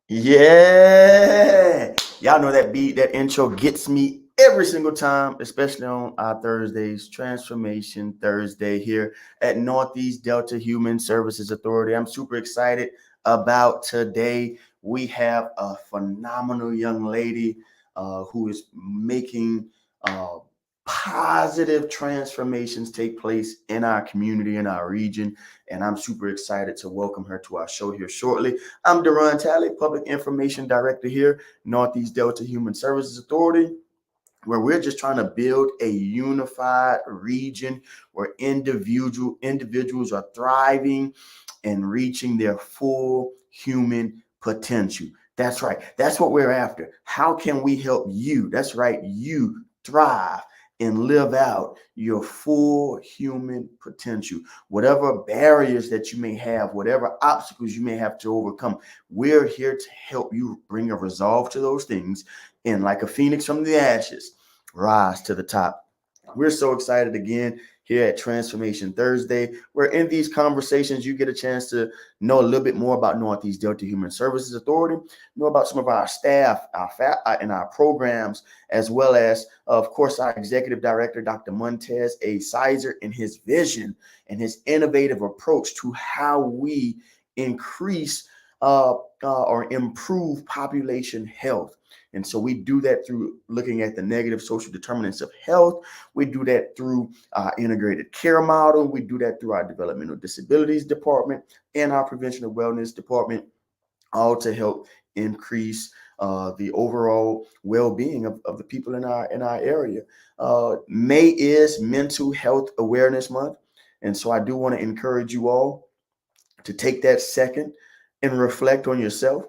Yeah. Y'all know that beat, that intro gets me every single time, especially on our Thursdays, Transformation Thursday here at Northeast Delta Human Services Authority. I'm super excited about today. We have a phenomenal young lady who is making uh, positive transformations take place in our community, in our region. And I'm super excited to welcome her to our show here shortly. I'm Duran Talley, Public Information Director here, Northeast Delta Human Services Authority, where we're just trying to build a unified region where individuals are thriving and reaching their full human potential. That's right. That's what we're after. How can we help you? That's right. You thrive and live out your full human potential. Whatever barriers that you may have, whatever obstacles you may have to overcome, we're here to help you bring a resolve to those things. And like a phoenix from the ashes, rise to the top. We're so excited again here at Transformation Thursday, where in these conversations you get a chance to know a little bit more about Northeast Delta Human Services Authority, know about some of our staff, and our programs, as well as, of course, our executive director, Dr. Montez A. Sizer, and his vision and his innovative approach to how we increase or improve population health. And so we do that through looking at the negative social determinants of health. We do that through our integrated care model. We do that through our developmental disabilities department and our prevention of wellness department, all to help increase the overall well-being of the people in our area. May is Mental Health Awareness Month. And so I do want to encourage you all to take that second and reflect on yourself.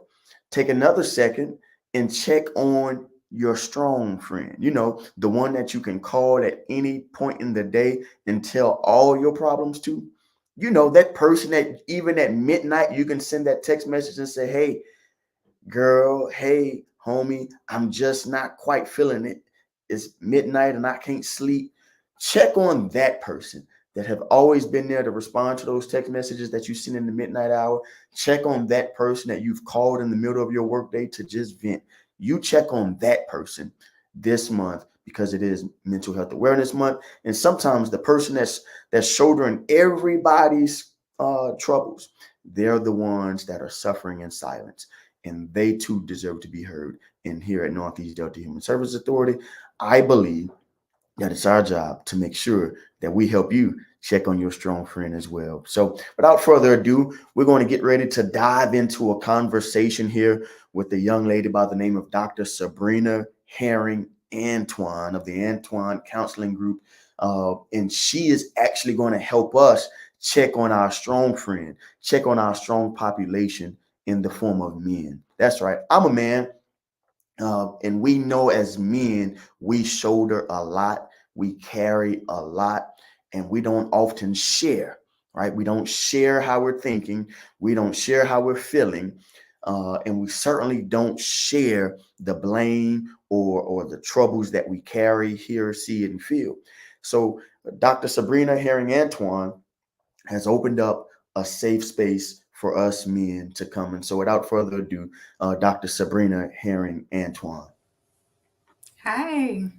Take another second and check on your strong friend. You know, the one that you can call at any point in the day and tell all your problems to. You know, that person that even at midnight you can send that text message and say, hey, girl, hey, homie, I'm just not quite feeling it. It's midnight and I can't sleep. Check on that person that have always been there to respond to those text messages that you send in the midnight hour. Check on that person that you've called in the middle of your workday to just vent. You check on that person this month because it is Mental Health Awareness Month. And sometimes the person that's shouldering everybody's troubles, they're the ones that are suffering in silence, and they too deserve to be heard. And here at Northeast Delta Human Services Authority, I believe that it's our job to make sure that we help you check on your strong friend as well. So without further ado, we're going to get ready to dive into a conversation here with a young lady by the name of Dr. Sabryna Herring-Antwine of the Antwine Counseling Group. And she is actually going to help us check on our strong friend, check on our strong population in the form of men. That's right. I'm a man. And we know as men, we shoulder a lot, we carry a lot, and we don't often share, right? We don't share how we're thinking, we don't share how we're feeling, and we certainly don't share the blame or the troubles that we carry, hear, see, and feel. So, Dr. Sabryna Herring-Antwine has opened up a safe space for us men to come. And so, without further ado, Dr. Sabryna Herring-Antwine. Hi,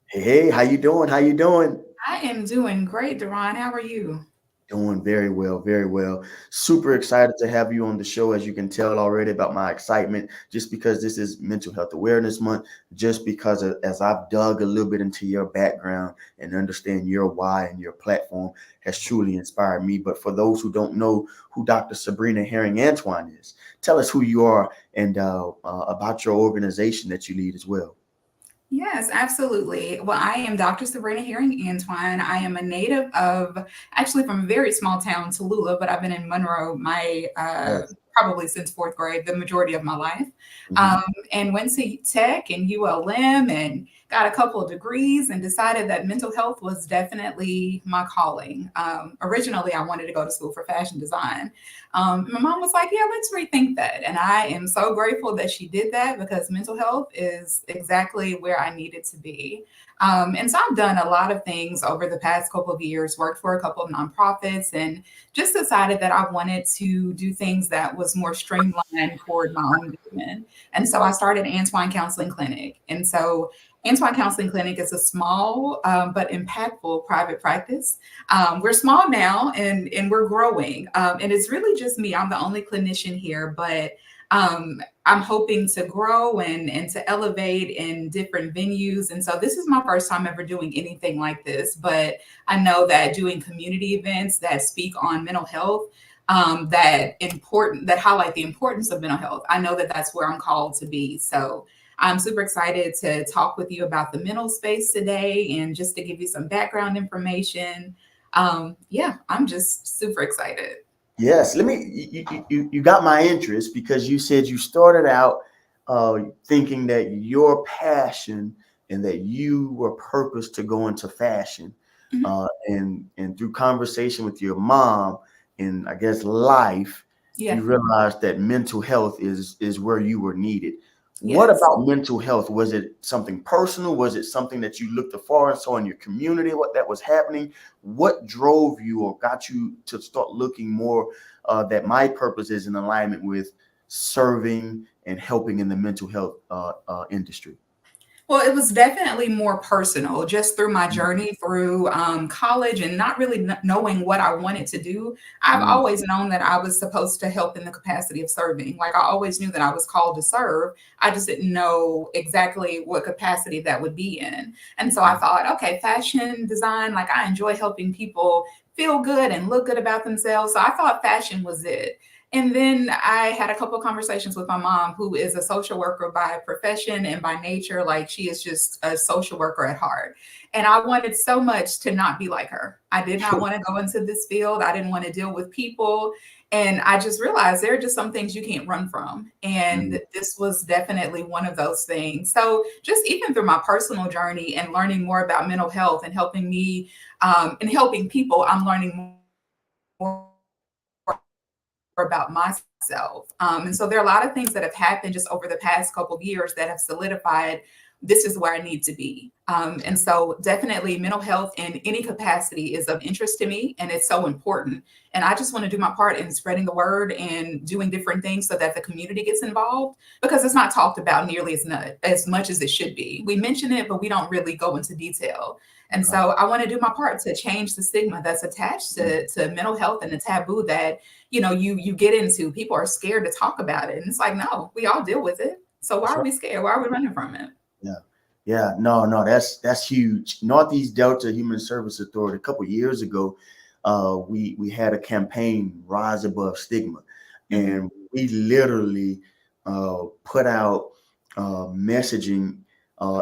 Hey, how you doing? How you doing? I am doing great, Duran. How are you? Doing very well, very well. Super excited to have you on the show, as you can tell already about my excitement, just because this is Mental Health Awareness Month, just because as I've dug a little bit into your background and understand your why and your platform has truly inspired me. But for those who don't know who Dr. Sabryna Herring-Antwine is, tell us who you are and about your organization that you lead as well. Yes, absolutely. Well, I am Dr. Sabrina Herring-Antwine. I am a native of actually from a very small town, Tallulah, but I've been in Monroe my Yes. probably since fourth grade, the majority of my life. Mhm. Um, and went to Tech and ULM and got a couple of degrees and decided that mental health was definitely my calling. Originally, I wanted to go to school for fashion design. My mom was like, yeah, let's rethink that. And I am so grateful that she did that because mental health is exactly where I needed to be. And so I've done a lot of things over the past couple of years, worked for a couple of nonprofits, and just decided that I wanted to do things that was more streamlined toward my own vision. And so I started Antwine Counseling Clinic. And so Antwine Counseling Clinic is a small but impactful private practice. We're small now and we're growing. And it's really just me. I'm the only clinician here, but I'm hoping to grow and to elevate in different venues. And so this is my first time ever doing anything like this, but I know that doing community events that speak on mental health, that highlight the importance of mental health, I know that that's where I'm called to be. So I'm super excited to talk with you about the mental space today and just to give you some background information. Yeah, I'm just super excited. Yes, let me. You got my interest because you said you started out thinking that your passion and that you were purposed to go into fashion, Mhm. and through conversation with your mom and I guess life, you Yeah. realized that mental health is where you were needed. What Yes. about mental health? Was it something personal? Was it something that you looked afar and saw in your community? What that was happening? What drove you or got you to start looking more that my purpose is in alignment with serving and helping in the mental health industry? Well, it was definitely more personal just through my journey through college and not really knowing what I wanted to do. I've Mm, always known that I was supposed to help in the capacity of serving. Like I always knew that I was called to serve. I just didn't know exactly what capacity that would be in. And so I thought, okay, fashion design, like I enjoy helping people feel good and look good about themselves. So I thought fashion was it. And then I had a couple of conversations with my mom, who is a social worker by profession and by nature. Like she is just a social worker at heart. And I wanted so much to not be like her. I did not want to go into this field. I didn't want to deal with people. And I just realized there are just some things you can't run from. mm, And this was definitely one of those things. So just even through my personal journey and learning more about mental health and helping me and helping people, I'm learning more about myself. And so there are a lot of things that have happened just over the past couple of years that have solidified this is where I need to be. And so definitely mental health in any capacity is of interest to me and it's so important. And I just want to do my part in spreading the word and doing different things so that the community gets involved because it's not talked about nearly as much as it should be. We mention it, but we don't really go into detail. And right. so I want to do my part to change the stigma that's attached Mm, to mental health and the taboo that you get into. People are scared to talk about it. And it's like, no, we all deal with it. So why that's are right. we scared? Why are we running from it? Yeah. Yeah. No, no, that's huge. Northeast Delta Human Service Authority, a couple years ago, we had a campaign, Rise Above Stigma. Mhm. And we literally put out messaging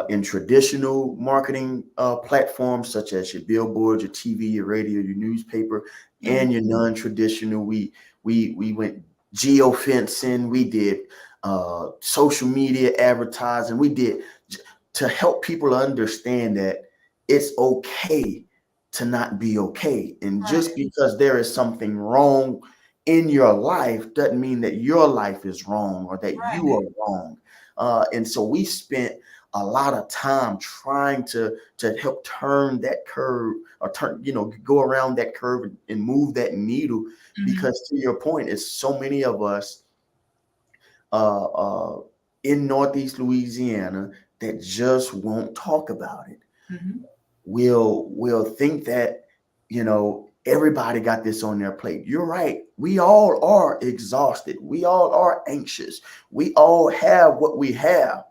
in traditional marketing platforms such as your billboards, your TV, your radio, your newspaper, and Mhm. your non-traditional. We went geofencing, we did social media advertising, we did to help people understand that it's okay to not be okay. And just Right. because there is something wrong in your life doesn't mean that your life is wrong or that you are Right. wrong. And so we spent a lot of time trying to help turn that curve or go around that curve and move that needle, Mhm. because to your point, it's so many of us uh, uh, in Northeast Louisiana that just won't talk about it. Mhm. Will think that everybody got this on their plate. You're right. We all are exhausted. We all are anxious. We all have what we have,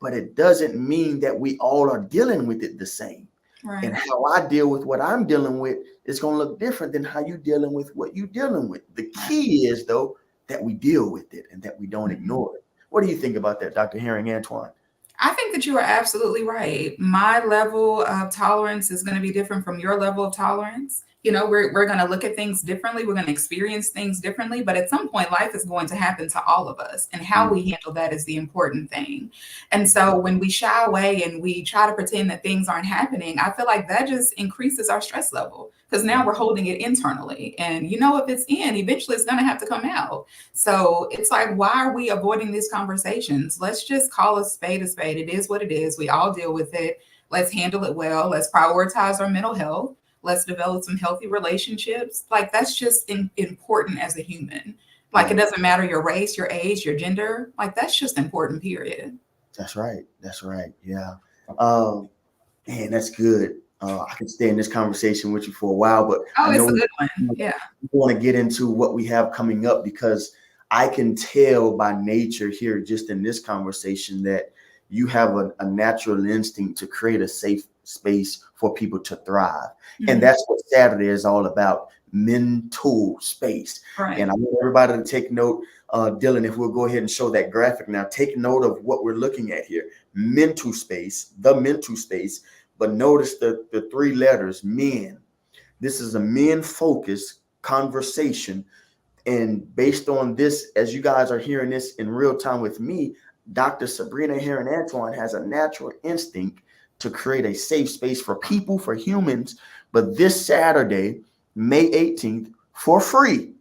but it doesn't mean that we all are dealing with it the same. And Right. how I deal with what I'm dealing with is going to look different than how you dealing with what you dealing with. The Right. key is though that we deal with it and that we don't Mhm. ignore it. What do you think about that, Dr. Herring-Antwine? I think that you are absolutely right. My level of tolerance is going to be different from your level of tolerance. You know, we're going to look at things differently. We're going to experience things differently. But at some point, life is going to happen to all of us. And how we handle that is the important thing. And so when we shy away and we try to pretend that things aren't happening, I feel like that just increases our stress level, because now we're holding it internally. And, you know, if it's in, eventually it's going to have to come out. So it's like, why are we avoiding these conversations? Let's just call a spade a spade. It is what it is. We all deal with it. Let's handle it well. Let's prioritize our mental health. Let's develop some healthy relationships. Like, that's just important as a human. Like, it doesn't matter your race, your age, your gender. Like, that's just important, period. That's right. That's right. Yeah. Man, that's good. I can stay in this conversation with you for a while, but Oh, I it's know a we good one. Yeah. want to get into what we have coming up, because I can tell by nature here, just in this conversation, that you have a natural instinct to create a safe space for people to thrive. And that's what Saturday is all about, mental space. Right. And I want everybody to take note. Dylan, if we'll go ahead and show that graphic now, take note of what we're looking at here. Mental space, the mental space. But notice the three letters, men. This is a men-focused conversation. And based on this, as you guys are hearing this in real time with me, Dr. Sabryna Herring-Antwine has a natural instinct to create a safe space for people, for humans. But this Saturday, May 18th, for free,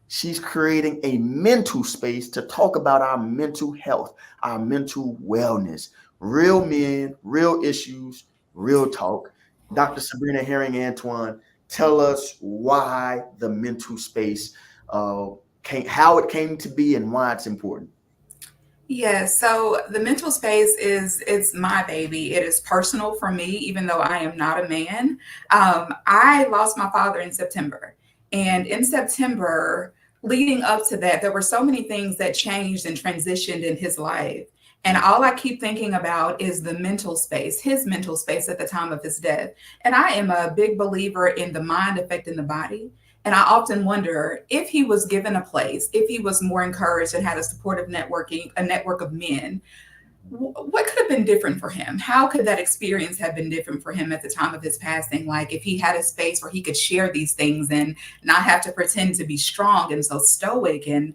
she's creating a mental space to talk about our mental health, our mental wellness, real men, real issues, real talk. Dr. Sabryna Herring-Antwine, tell us why the mental space how it came to be and why it's important. Yeah, so the mental space it's my baby. It is personal for me, even though I am not a man. I lost my father in September. And in September, leading up to that, there were so many things that changed and transitioned in his life. And all I keep thinking about is the mental space, his mental space at the time of his death. And I am a big believer in the mind affecting the body. And I often wonder if he was given a place, if he was more encouraged and had a supportive networking, a network of men, what could have been different for him? How could that experience have been different for him at the time of his passing? Like, if he had a space where he could share these things and not have to pretend to be strong and so stoic. And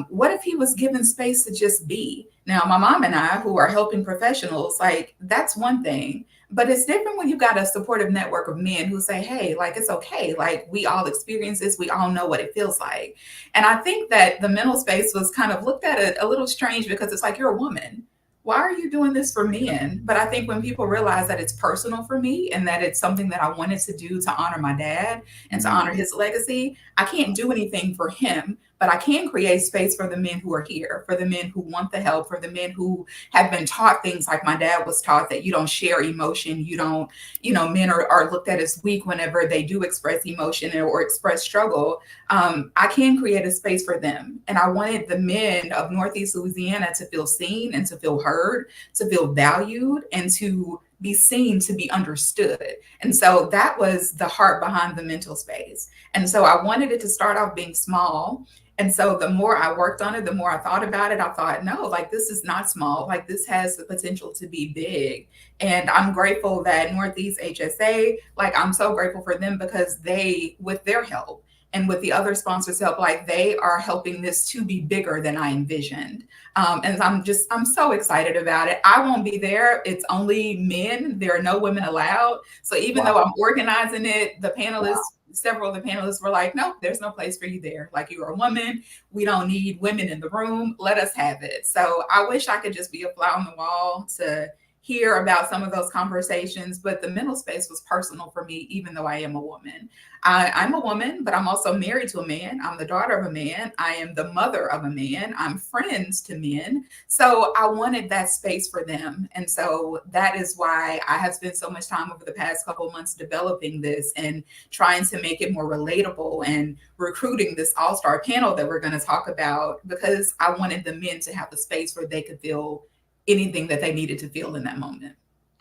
what if he was given space to just be? Now, my mom and I, who are helping professionals, like, that's one thing. But it's different when you've got a supportive network of men who say, hey, like, it's okay. Like, we all experience this. We all know what it feels like. And I think that the mental space was kind of looked at a little strange, because it's like, you're a woman. Why are you doing this for men? But I think when people realize that it's personal for me and that it's something that I wanted to do to honor my dad and to honor his legacy, I can't do anything for him, but I can create space for the men who are here, for the men who want the help, for the men who have been taught things like my dad was taught, that you don't share emotion. You don't, men are looked at as weak whenever they do express emotion or express struggle. I can create a space for them. And I wanted the men of Northeast Louisiana to feel seen and to feel heard, to feel valued, and to be seen, to be understood. And so that was the heart behind the mental space. And so I wanted it to start off being small. And so the more I worked on it, the more I thought about it, I thought, no, like, this is not small. Like, this has the potential to be big. And I'm grateful that Northeast HSA, like, I'm so grateful for them, because they, with their help and with the other sponsors' help, like, they are helping this to be bigger than I envisioned. And I'm so excited about it. I won't be there. It's only men. There are no women allowed. So even though I'm organizing it, the panelists, several of the panelists were like, no, there's no place for you there. Like, you're a woman. We don't need women in the room. Let us have it. So I wish I could just be a fly on the wall to hear about some of those conversations, but the mental space was personal for me, even though I am a woman. I'm a woman, but I'm also married to a man. I'm the daughter of a man. I am the mother of a man. I'm friends to men. So I wanted that space for them. And so that is why I have spent so much time over the past couple of months developing this and trying to make it more relatable and recruiting this all-star panel that we're going to talk about, because I wanted the men to have the space where they could feel anything that they needed to feel in that moment.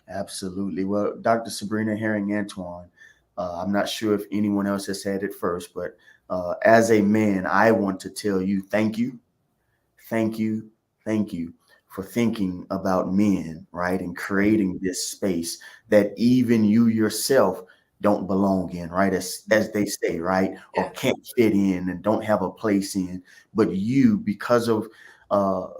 Absolutely. Well, Dr. Sabryna Herring-Antwine, I'm not sure if anyone else has said it first, but as a man, I want to tell you, thank you for thinking about men, right? And creating this space that even you yourself don't belong in, right? As they say, right? Or Yeah. can't fit in and don't have a place in. But you, because of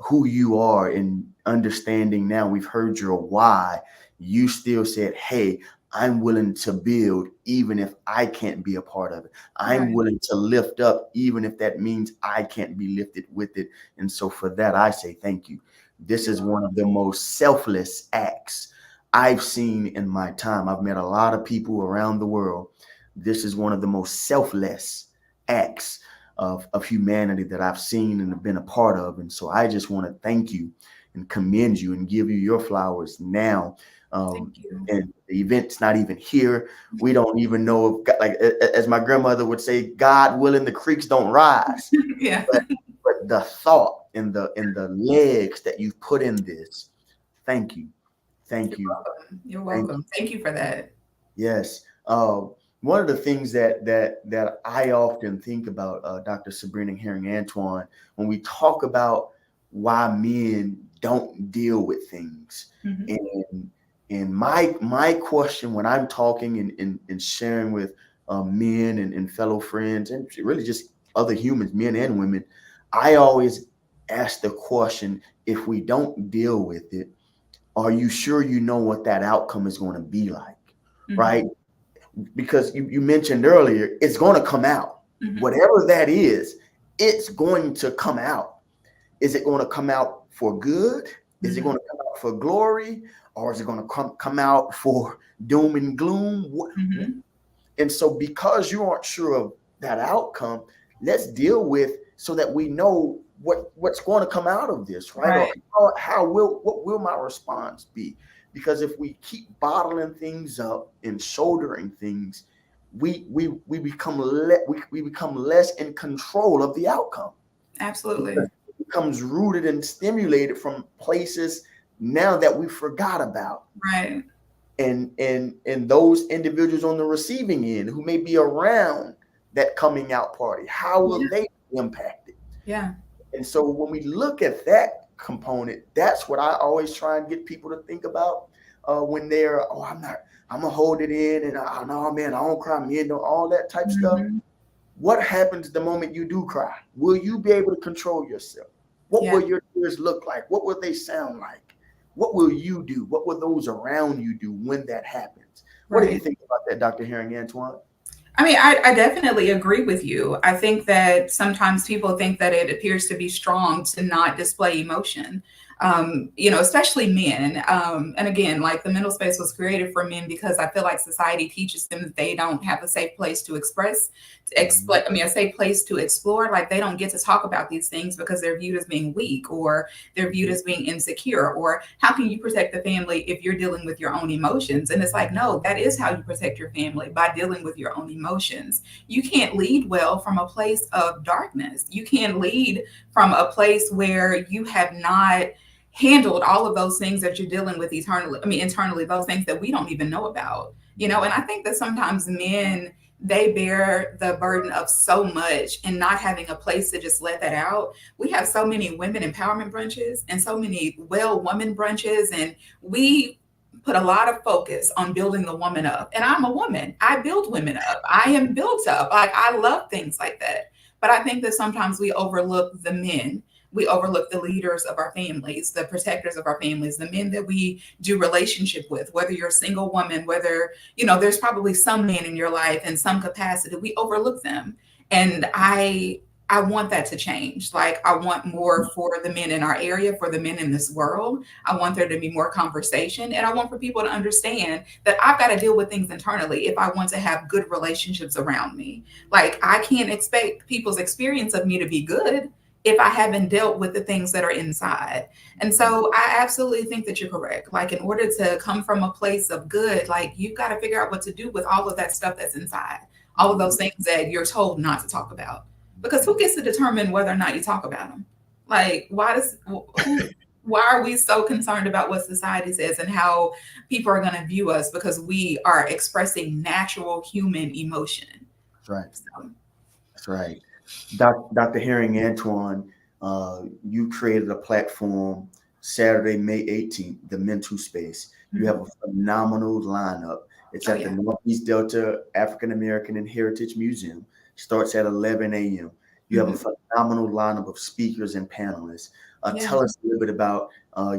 who you are and understanding now, we've heard your why, you still said, hey, I'm willing to build even if I can't be a part of it. I'm Right. willing to lift up even if that means I can't be lifted with it. And so for that, I say thank you. This You're is one of the most selfless acts I've seen in my time. I've met a lot of people around the world. This is one of the most selfless acts of humanity that I've seen and have been a part of. And so I just want to thank you and commend you and give you your flowers now. Thank you. And the event's not even here. We don't even know if, like, as my grandmother would say, God willing, the creeks don't rise. Yeah. But the thought and the legs that you've put in this, thank you. Thank You're you. welcome. You're Thank you. welcome. Thank you for that. Yes. One of the things that I often think about, Dr. Sabryna Herring-Antwine, when we talk about why men don't deal with things, Mhm. and my question when I'm talking and sharing with men and fellow friends and really just other humans, men and women, I always ask the question: if we don't deal with it, are you sure you know what that outcome is going to be like? Right? Mhm. Because you mentioned earlier, it's going to come out. Mhm. Whatever that is, it's going to come out. Is it going to come out for good? Is it Mhm. going to come out for glory? Or is it going to come out for doom and gloom? Mhm. And so, because you aren't sure of that outcome, let's deal with so that we know what's going to come out of this, right? Right. Or how will what will my response be? Because if we keep bottling things up and shouldering things, we become we become less in control of the outcome. Because Absolutely. it becomes rooted and stimulated from places now that we forgot about. Right. And those individuals on the receiving end who may be around that coming out party, how will Yeah. they be impacted? Yeah. And so when we look at that component, that's what I always try and get people to think about when they're, oh, I'm gonna hold it in, and oh no, man, I don't cry, man, all that type stuff. Mhm. What happens the moment you do cry? Will you be able to control yourself? What Yeah. will your tears look like? What will they sound like? What will you do? What will those around you do when that happens? What do you Right. think about that, Dr. Herring-Antwine? I mean, I definitely agree with you. I think that sometimes people think that it appears to be strong to not display emotion, especially men. And again, like the mental space was created for men because I feel like society teaches them that they don't have a safe place to Mhm. a safe place to explore. Like they don't get to talk about these things because they're viewed as being weak or they're viewed Mhm. as being insecure. Or how can you protect the family if you're dealing with your own emotions? And it's like, no, that is how you protect your family, by dealing with your own emotions. You can't lead well from a place of darkness. You can't lead from a place where you have not handled all of those things that you're dealing with internally, those things that we don't even know about. And I think that sometimes men, they bear the burden of so much and not having a place to just let that out. We have so many women empowerment brunches and so many well woman brunches, and we put a lot of focus on building the woman up. And I'm a woman. I build women up. I am built up. Like I love things like that. But I think that sometimes we overlook the men. We overlook the leaders of our families, the protectors of our families, the men that we do relationship with, whether you're a single woman, whether, there's probably some men in your life in some capacity. We overlook them. And I want that to change. Like I want more for the men in our area, for the men in this world. I want there to be more conversation, and I want for people to understand that I've got to deal with things internally if I want to have good relationships around me. Like I can't expect people's experience of me to be good if I haven't dealt with the things that are inside. And so I absolutely think that you're correct. Like in order to come from a place of good, like you've got to figure out what to do with all of that stuff that's inside, all of those Mhm. things that you're told not to talk about. Because who gets to determine whether or not you talk about them? Like why are we so concerned about what society says and how people are going to view us because we are expressing natural human emotion? That's right. So, That's right. Dr. Herring-Antwine, you created a platform Saturday, May 18th, the Mental Space. You have mhm. a phenomenal lineup. It's Oh at the yeah. Northeast Delta African American and Heritage Museum. Starts at 11 a.m. You have a Hmm. phenomenal lineup of speakers and panelists. Yeah. Tell us a little bit about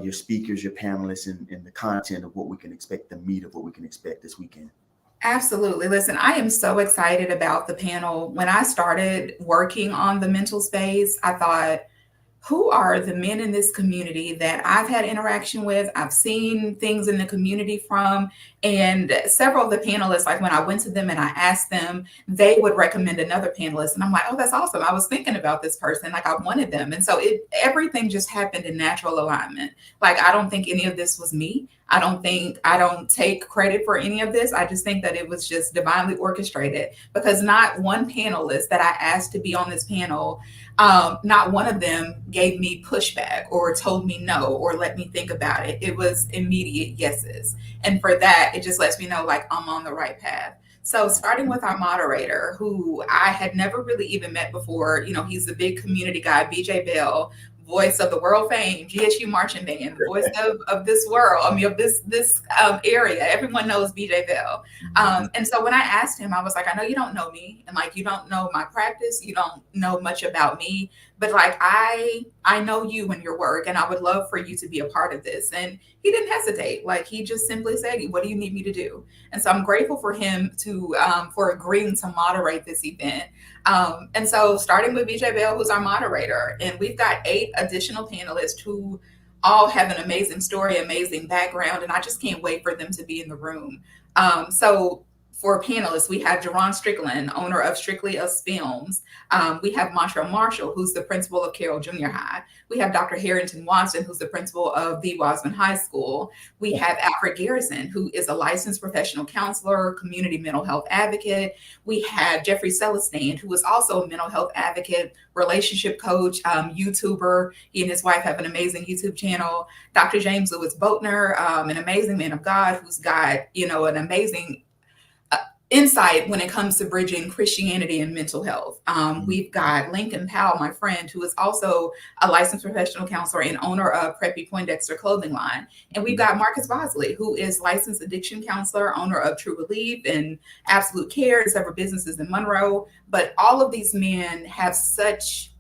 your speakers, your panelists, and the content of what we can expect, the meat of what we can expect this weekend. Absolutely. Listen, I am so excited about the panel. When I started working on the mental space, I thought, who are the men in this community that I've had interaction with, I've seen things in the community from, and several of the panelists, like when I went to them and I asked them, they would recommend another panelist. And I'm like, oh, that's awesome. I was thinking about this person, like I wanted them. And so everything just happened in natural alignment. Like, I don't think any of this was me. I don't take credit for any of this. I just think that it was just divinely orchestrated, because not one panelist that I asked to be on this panel, not one of them gave me pushback or told me no or let me think about it. It was immediate yeses. And for that, it just lets me know like I'm on the right path. So, starting with our moderator, who I had never really even met before, he's the big community guy, BJ Bell, voice of the world fame GSU marching band, the voice of this world, of this area. Everyone knows BJ Bell. And so when I asked him, I was like, I know you don't know me, and like you don't know my practice, you don't know much about me, but like I know you and your work, and I would love for you to be a part of this. And he didn't hesitate. Like, he just simply said, what do you need me to do? And so I'm grateful for him to for agreeing to moderate this event. And so starting with BJ Bell, who's our moderator, and we've got 8 additional panelists who all have an amazing story, amazing background, and I just can't wait for them to be in the room. So for panelists, we have Jerron Strickland, owner of Strictly Us Films. We have Montreal Marshall, who's the principal of Carroll Junior High. We have Dr. Harrington Watson, who's the principal of the Wasman High School. We have Alfred Garrison, who is a licensed professional counselor, community mental health advocate. We have Jeffrey Celestine, who is also a mental health advocate, relationship coach, YouTuber. He and his wife have an amazing YouTube channel. Dr. James Lewis Boatner, an amazing man of God who's got, an amazing insight when it comes to bridging Christianity and mental health. We've got Lincoln Powell, my friend, who is also a licensed professional counselor and owner of Preppy Poindexter clothing line. And we've got Marcus Bosley, who is licensed addiction counselor, owner of True Relief and Absolute Care, and several businesses in Monroe. But all of these men have such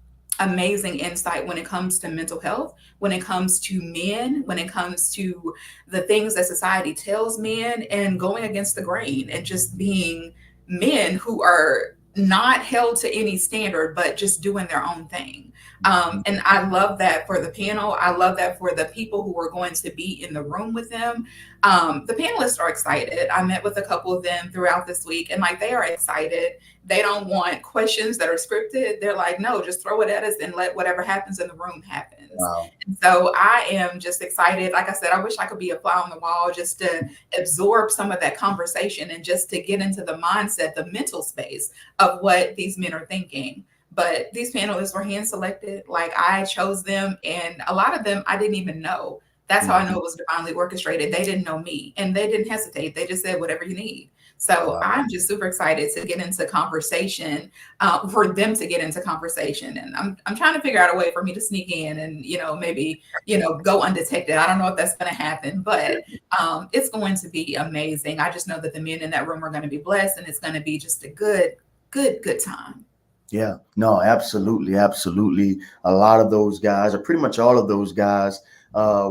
amazing insight when it comes to mental health, when it comes to men, when it comes to the things that society tells men, and going against the grain and just being men who are not held to any standard, but just doing their own thing. And I love that for the panel. I love that for the people who are going to be in the room with them. The panelists are excited. I met with a couple of them throughout this week, and like they are excited. They don't want questions that are scripted. They're like, no, just throw it at us and let whatever happens in the room happens. Wow. And so I am just excited. Like I said, I wish I could be a fly on the wall just to absorb some of that conversation and just to get into the mindset, the mental space of what these men are thinking. But these panelists were hand selected. Like, I chose them, and a lot of them I didn't even know. That's how I know it was divinely orchestrated. They didn't know me, and they didn't hesitate. They just said, whatever you need. So Wow. I'm just super excited to get into conversation, for them to get into conversation. And I'm trying to figure out a way for me to sneak in and, maybe, go undetected. I don't know if that's going to happen, but it's going to be amazing. I just know that the men in that room are going to be blessed, and it's going to be just a good time. Yeah, no, absolutely, absolutely. A lot of those guys, or pretty much all of those guys,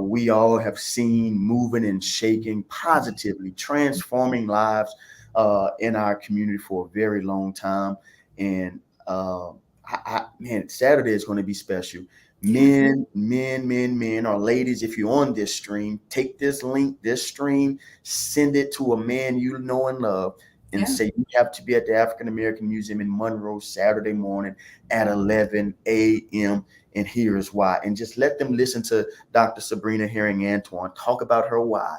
we all have seen moving and shaking positively, transforming lives in our community for a very long time. And man, Saturday is going to be special. Men, or ladies, if you're on this stream, take this link, this stream, send it to a man you know and love, and say you have to be at the African American Museum in Monroe Saturday morning at 11 a.m. And here is why. And just let them listen to Dr. Sabryna Herring-Antwine talk about her why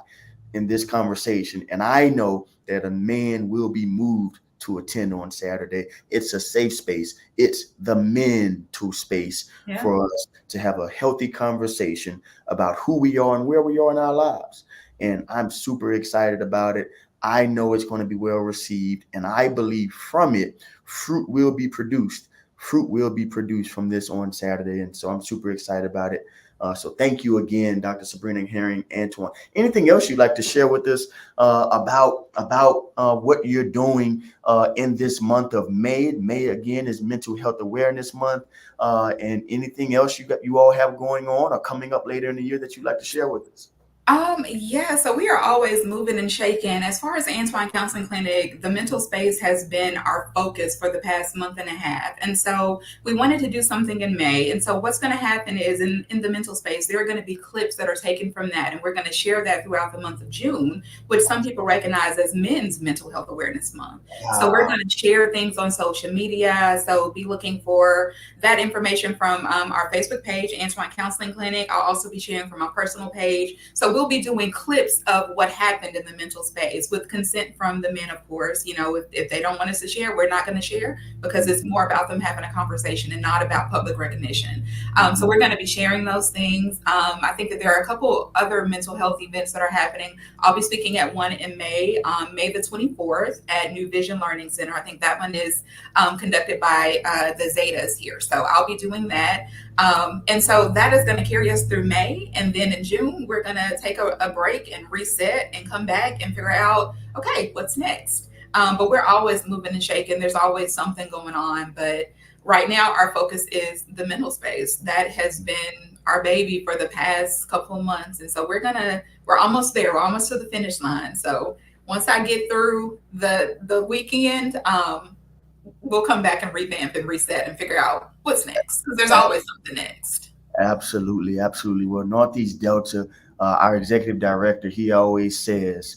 in this conversation. And I know that a man will be moved to attend on Saturday. It's a safe space. It's the mental space for us to have a healthy conversation about who we are and where we are in our lives. And I'm super excited about it. I know it's going to be well received, and I believe from it, fruit will be produced fruit will be produced from this on Saturday. And so I'm super excited about it. So thank you again, Dr. Sabryna Herring-Antwine. Anything else you'd like to share with us about what you're doing in this month of May? May again is Mental Health Awareness Month, and anything else you all have going on or coming up later in the year that you'd like to share with us? Yeah, so we are always moving and shaking. As far as Antwine Counseling Clinic, the mental space has been our focus for the past month and a half. And so we wanted to do something in May. And so what's going to happen is in the mental space, there are going to be clips that are taken from that. And we're going to share that throughout the month of June, which some people recognize as Men's Mental Health Awareness Month. So we're going to share things on social media. So be looking for that information from our Facebook page, Antwine Counseling Clinic. I'll also be sharing from my personal page. So we'll be doing clips of what happened in the mental space with consent from the men, of course. You know, if they don't want us to share, we're not going to share because it's more about them having a conversation and not about public recognition. So we're going to be sharing those things. I think that there are a couple other mental health events that are happening. I'll be speaking at one in May, May the 24th at New Vision Learning Center. I think that one is conducted by the Zetas here. So I'll be doing that. And so that is going to carry us through May. And then in June, we're going to take a break and reset and come back and figure out, okay, what's next? But we're always moving and shaking. There's always something going on. But right now, our focus is the mental space. That has been our baby for the past couple of months. And so we're almost there. We're almost to the finish line. So once I get through the weekend, we'll come back and revamp and reset and figure out what's next. Because there's always something next. Absolutely, absolutely. Well, Northeast Delta, our executive director, he always says,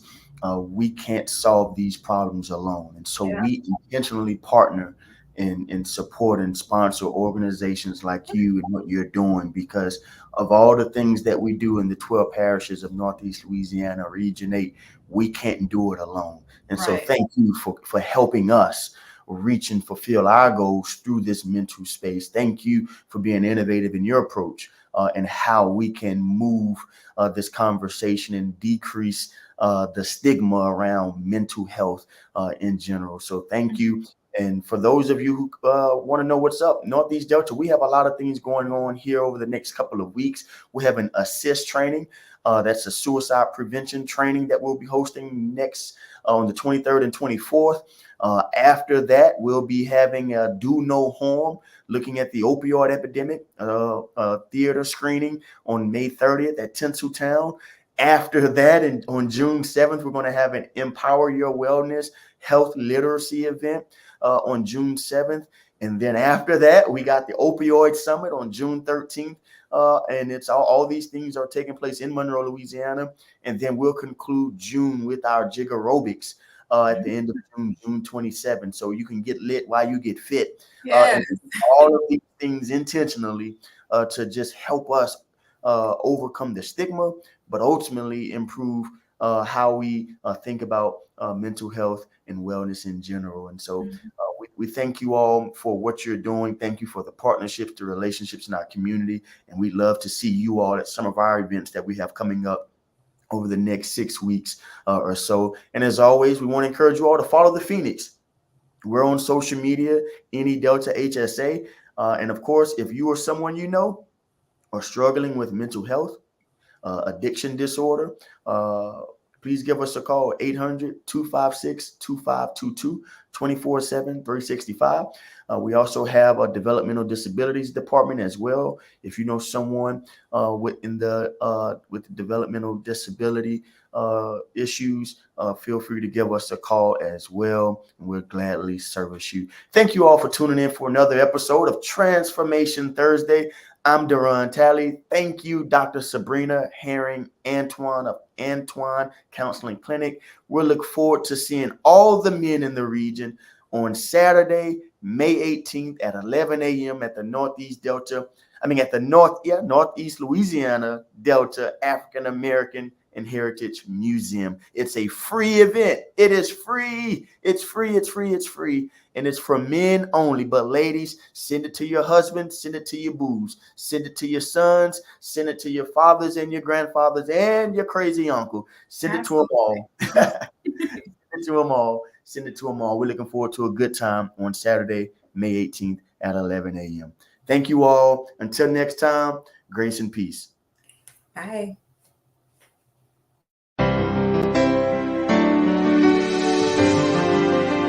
we can't solve these problems alone. And so we intentionally partner and support and sponsor organizations like you and what you're doing because of all the things that we do in the 12 parishes of Northeast Louisiana, Region 8, we can't do it alone. And so thank you for helping us reach and fulfill our goals through this mental space. Thank you for being innovative in your approach and how we can move this conversation and decrease the stigma around mental health in general. So thank you. And for those of you who want to know what's up, Northeast Delta, we have a lot of things going on here over the next couple of weeks. We have an assist training. That's a suicide prevention training that we'll be hosting next on the 23rd and 24th. After that, we'll be having a Do No Harm, looking at the opioid epidemic theater screening on May 30th at Tinseltown. After that, and on June 7th, we're going to have an Empower Your Wellness Health Literacy event on June 7th. And then after that, we got the Opioid Summit on June 13th. And it's all these things are taking place in Monroe, Louisiana. And then we'll conclude June with our Jig Aerobics at the end of June 27th. So you can get lit while you get fit. And all of these things intentionally to just help us overcome the stigma, but ultimately improve how we think about mental health and wellness in general. And so we thank you all for what you're doing. Thank you for the partnerships, the relationships in our community. And we'd love to see you all at some of our events that we have coming up over the next 6 weeks or so. And as always, we want to encourage you all to follow the Phoenix. We're on social media, NE Delta HSA. And of course, if you or someone you know are struggling with mental health, addiction disorder, please give us a call, 800-256-2522, 24/7, 365. We also have a developmental disabilities department as well. If you know someone with developmental disability issues, feel free to give us a call as well, and we'll gladly service you. Thank you all for tuning in for another episode of Transformation Thursday. I'm Duran Talley. Thank you, Dr. Sabryna Herring-Antwine of Antwine Counseling Clinic. We'll look forward to seeing all the men in the region on Saturday, May 18th at 11 a.m. at the Northeast Louisiana Delta African American and Heritage Museum. It's a free event. It is free. It's free. It's free. It's free. And it's for men only. But ladies, send it to your husband, send it to your boos, send it to your sons, send it to your fathers and your grandfathers and your crazy uncle. Send it to them all. Send it to them all. Send it to them all. We're looking forward to a good time on Saturday, May 18th at 11 a.m. Thank you all. Until next time, grace and peace. Bye.